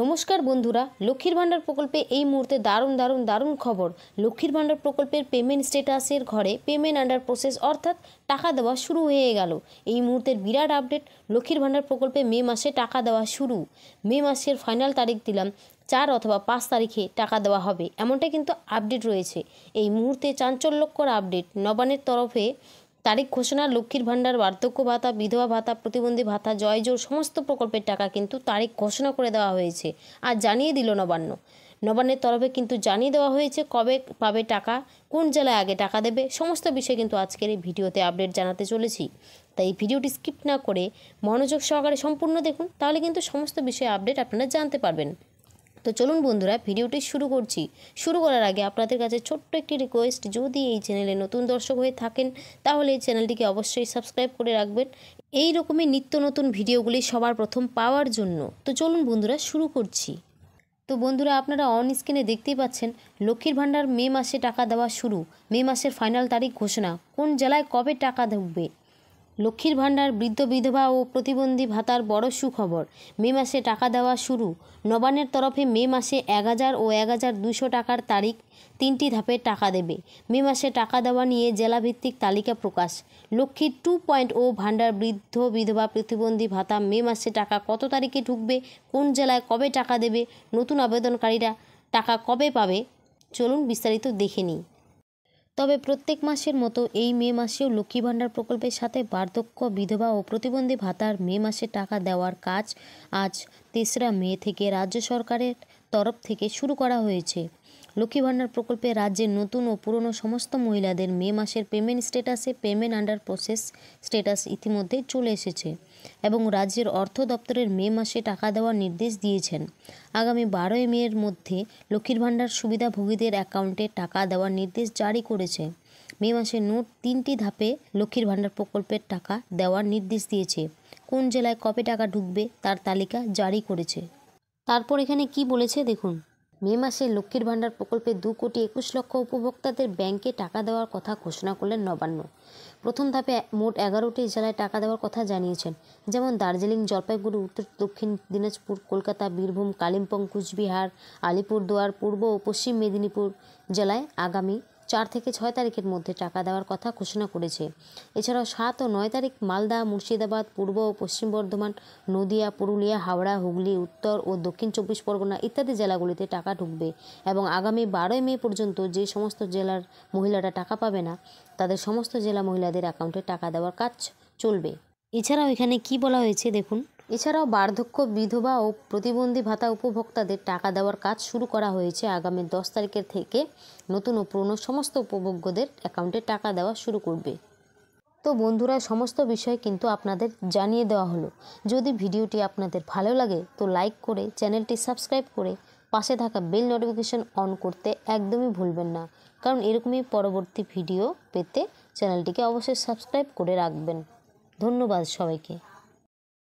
নমস্কার বন্ধুরা, লক্ষ্মীর ভাণ্ডার প্রকল্পে এই মুহূর্তে দারুণ খবর। লক্ষ্মীর ভাণ্ডার প্রকল্পের পেমেন্ট স্ট্যাটাসের ঘরে পেমেন্ট আন্ডার প্রসেস অর্থাৎ টাকা দেওয়া শুরু হয়ে গেল। এই মুহূর্তের বিরাট আপডেট, লক্ষ্মীর ভাণ্ডার প্রকল্পে মে মাসে টাকা দেওয়া শুরু। মে মাসের ফাইনাল তারিখ দিলাম 4 অথবা 5 তারিখে টাকা দেওয়া হবে, এমনটাই কিন্তু আপডেট রয়েছে। এই মুহূর্তে চাঞ্চল্যকর আপডেট, নবান্নের তরফে তারিখ ঘোষণা। লক্ষ্মীর ভাণ্ডার, বার্ধক্য ভাতা, বিধবা ভাতা, প্রতিবন্ধী ভাতা, জয় জোর সমস্ত প্রকল্পের টাকা কিন্তু তারিখ ঘোষণা করে দেওয়া হয়েছে আর জানিয়ে দিল নবান্নের তরফে কিন্তু জানিয়ে দেওয়া হয়েছে কবে পাবে টাকা, কোন জেলায় আগে টাকা দেবে, সমস্ত বিষয় কিন্তু আজকের এই ভিডিওতে আপডেট জানাতে চলেছি। তাই এই ভিডিওটি স্কিপ না করে মনোযোগ সহকারে সম্পূর্ণ দেখুন, তাহলে কিন্তু সমস্ত বিষয়ে আপডেট আপনারা জানতে পারবেন। তো চলুন বন্ধুরা, ভিডিওটি শুরু করছি। শুরু করার আগে আপনাদের কাছে ছোট্ট একটি রিকোয়েস্ট, যদি এই চ্যানেলে নতুন দর্শক হয়ে থাকেন তাহলে এই চ্যানেলটিকে অবশ্যই সাবস্ক্রাইব করে রাখবেন এই রকমই নিত্য নতুন ভিডিওগুলি সবার প্রথম পাওয়ার জন্য। তো চলুন বন্ধুরা, শুরু করছি। তো বন্ধুরা, আপনারা অন স্ক্রিনে দেখতেই পাচ্ছেন লক্ষ্মীর ভাণ্ডার মে মাসে টাকা দেওয়া শুরু। মে মাসের ফাইনাল তারিখ ঘোষণা, কোন জেলায় কবে টাকা ঢুকবে। লক্ষ্মীর ভাণ্ডার, বৃদ্ধ বিধবা ও প্রতিবন্ধী ভাতার বড় সুখবর, মে মাসে টাকা দেওয়া শুরু। নবান্নের তরফে মে মাসে 1000 ও 1200 টাকার তারিখ 3টি ধাপে টাকা দেবে। মে মাসে টাকা দেওয়া নিয়ে জেলাভিত্তিক তালিকা প্রকাশ। লক্ষ্মীর 2.0 ভাণ্ডার, বৃদ্ধ বিধবা প্রতিবন্ধী ভাতা মে মাসে টাকা কত তারিখে ঢুকবে, কোন জেলায় কবে টাকা দেবে, নতুন আবেদনকারীরা টাকা কবে পাবে, চলুন বিস্তারিত দেখে নিই। তবে প্রত্যেক মাসের মতো এই মে মাসেও লক্ষ্মী ভাণ্ডার প্রকল্পের সাথে বার্ধক্য, বিধবা ও প্রতিবন্ধী ভাতার মে মাসে টাকা দেওয়ার কাজ আজ 3রা মে থেকে রাজ্য সরকারের তরফ থেকে শুরু করা হয়েছে। লক্ষ্মী ভাণ্ডার প্রকল্পে রাজ্যের নতুন ও পুরনো সমস্ত মহিলাদের মে মাসের পেমেন্ট স্ট্যাটাসে পেমেন্ট আন্ডার প্রসেস স্ট্যাটাস ইতিমধ্যেই চলে এসেছে এবং রাজ্যের অর্থ দপ্তরের মে মাসে টাকা দেওয়ার নির্দেশ দিয়েছেন। আগামী 12 মের মধ্যে লক্ষ্মীর ভাণ্ডার সুবিধাভোগীদের অ্যাকাউন্টে টাকা দেওয়ার নির্দেশ জারি করেছে। মে মাসে মোট 3টি ধাপে লক্ষ্মীর ভাণ্ডার প্রকল্পের টাকা দেওয়ার নির্দেশ দিয়েছে। কোন জেলায় কবে টাকা ঢুকবে তার তালিকা জারি করেছে। তারপর এখানে কি বলেছে দেখুন। মে মাসে লক্ষ্মীর ভাণ্ডার প্রকল্পে 2,21,00,000 উপভোক্তাদের ব্যাংকে টাকা দেওয়ার কথা ঘোষণা করলেন নবান্ন। প্রথম ধাপে মোট 11টি জেলায় টাকা দেওয়ার কথা জানিয়েছেন, যেমন দার্জিলিং, জলপাইগুড়ি, উত্তর দক্ষিণ দিনাজপুর, কলকাতা, বীরভূম, কালিম্পং, কুচবিহার, আলিপুরদুয়ার, পূর্ব ও পশ্চিম মেদিনীপুর জেলায় আগামী 4 থেকে 6 তারিখের মধ্যে টাকা দেওয়ার কথা ঘোষণা করেছে। এছাড়াও 7 ও 9 তারিখ মালদা, মুর্শিদাবাদ, পূর্ব ও পশ্চিম বর্ধমান, নদিয়া, পুরুলিয়া, হাওড়া, হুগলি, উত্তর ও দক্ষিণ 24 পরগনা ইত্যাদি জেলাগুলিতে টাকা ঢুকবে এবং আগামী 12 মে পর্যন্ত যে সমস্ত জেলার মহিলারা টাকা পাবে না তাদের সমস্ত জেলা মহিলাদের অ্যাকাউন্টে টাকা দেওয়ার কাজ চলবে। এছাড়াও এখানে কি বলা হয়েছে দেখুন। এছাড়াও বার্ধক্য, বিধবা ও প্রতিবন্ধী ভাতা উপভোক্তাদের টাকা দেওয়ার কাজ শুরু করা হয়েছে। আগামী 10 তারিখের থেকে নতুন ও পুরনো সমস্ত উপভোগ্যদের অ্যাকাউন্টে টাকা দেওয়া শুরু করবে। তো বন্ধুরা, সমস্ত বিষয় কিন্তু আপনাদের জানিয়ে দেওয়া হলো। যদি ভিডিওটি আপনাদের ভালো লাগে তো লাইক করে চ্যানেলটি সাবস্ক্রাইব করে পাশে থাকা বেল নোটিফিকেশন অন করতে একদমই ভুলবেন না, কারণ এরকমই পরবর্তী ভিডিও পেতে চ্যানেলটিকে অবশ্যই সাবস্ক্রাইব করে রাখবেন। ধন্যবাদ সবাইকে।